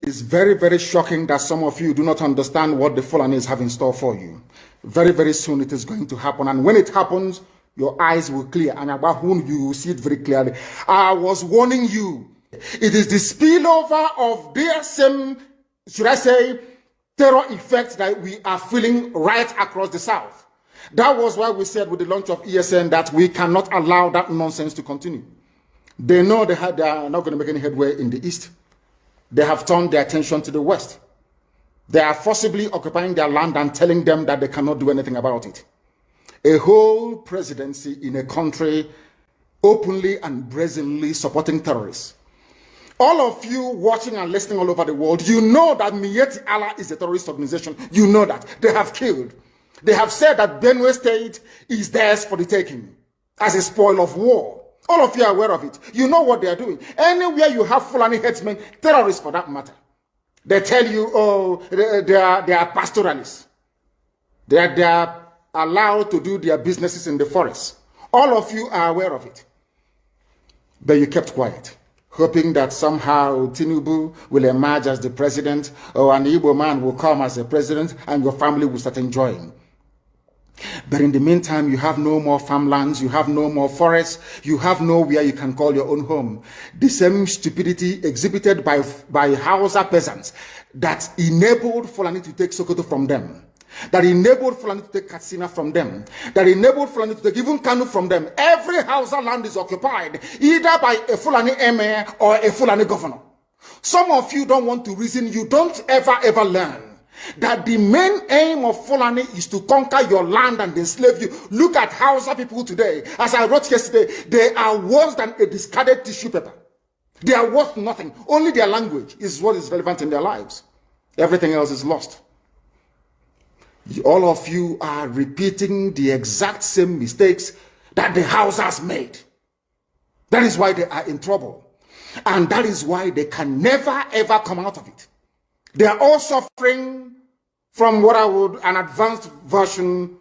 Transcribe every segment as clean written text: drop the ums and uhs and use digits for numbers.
It's very, very shocking that some of you do not understand what the Fulanis have in store for you. Very, very soon it is going to happen. And when it happens, your eyes will clear. And about whom you will see it very clearly. I was warning you. It is the spillover of their same, should I say, terror effect that we are feeling right across the South. That was why we said with the launch of ESN that we cannot allow that nonsense to continue. They know they are not going to make any headway in the East. They have turned their attention to the West. They are forcibly occupying their land and telling them that they cannot do anything about it. A whole presidency in a country openly and brazenly supporting terrorists. All of you watching and listening all over the world, you know that Miyetti Allah is a terrorist organization. You know that. They have killed. They have said that Benue State is theirs for the taking as a spoil of war. All of you are aware of it. You know what they are doing. Anywhere you have Fulani headsmen, terrorists for that matter, they tell you, oh, they are pastoralists. They are allowed to do their businesses in the forest. All of you are aware of it. But you kept quiet, hoping that somehow Tinubu will emerge as the president, or an Igbo man will come as the president, and your family will start enjoying. But in the meantime, you have no more farmlands, you have no more forests, you have nowhere you can call your own home. The same stupidity exhibited by Hausa peasants that enabled Fulani to take Sokoto from them, that enabled Fulani to take Katsina from them, that enabled Fulani to take even Kanu from them. Every Hausa land is occupied either by a Fulani emir or a Fulani governor. Some of you don't want to reason, you don't ever learn that the main aim of Fulani is to conquer your land and enslave you. Look at Hausa people today. As I wrote yesterday, they are worse than a discarded tissue paper. They are worth nothing. Only their language is what is relevant in their lives. Everything else is lost. All of you are repeating the exact same mistakes that the Hausas made. That is why they are in trouble. And that is why they can never ever come out of it. They are all suffering from what I would, an advanced version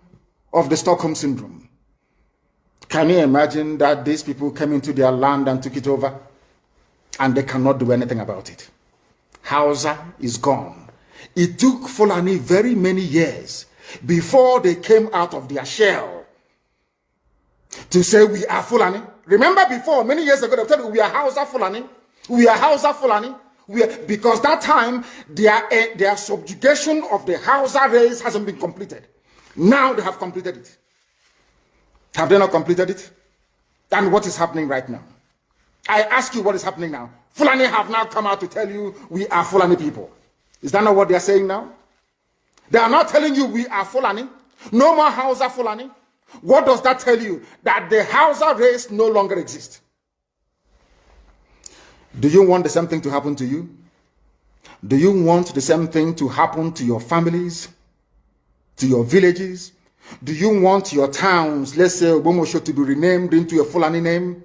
of the Stockholm Syndrome. Can you imagine that these people came into their land and took it over and they cannot do anything about it? Hausa is gone. It took Fulani very many years before they came out of their shell to say we are Fulani. Remember before, many years ago, they told you we are Hausa Fulani. We are Hausa Fulani. Because that time, their subjugation of the Hausa race hasn't been completed. Now they have completed it. Have they not completed it? And what is happening right now? I ask you what is happening now. Fulani have now come out to tell you we are Fulani people. Is that not what they are saying now? They are not telling you we are Fulani. No more Hausa Fulani. What does that tell you? That the Hausa race no longer exists. Do you want the same thing to happen to you? Do you want the same thing to happen to your families, to your villages? Do you want your towns, let's say Obomosho, to be renamed into a Fulani name?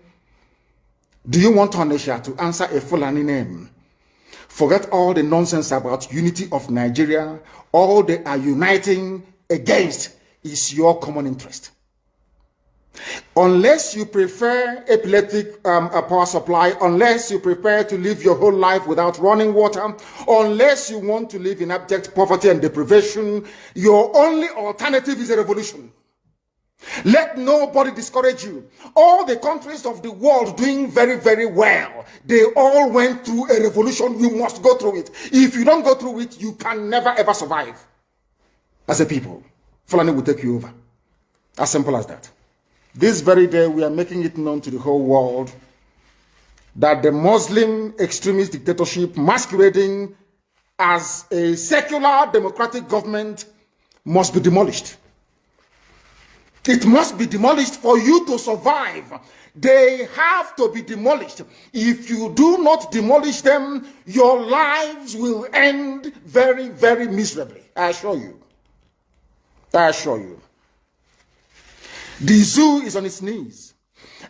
Do you want Onisha to answer a Fulani name? Forget all the nonsense about unity of Nigeria. All they are uniting against is your common interest. Unless you prefer epileptic power supply, unless you prepare to live your whole life without running water, unless you want to live in abject poverty and deprivation, your only alternative is a revolution. Let nobody discourage you. All the countries of the world doing very, very well, they all went through a revolution. You must go through it. If you don't go through it, you can never ever survive as a people. Fulani will take you over. As simple as that. This very day, we are making it known to the whole world that the Muslim extremist dictatorship masquerading as a secular democratic government must be demolished. It must be demolished for you to survive. They have to be demolished. If you do not demolish them, your lives will end very, very miserably. I assure you. I assure you. The zoo is on its knees.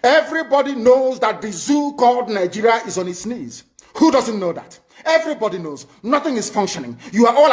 Everybody knows that the zoo called Nigeria is on its knees. Who doesn't know that? Everybody knows. Nothing is functioning. You are all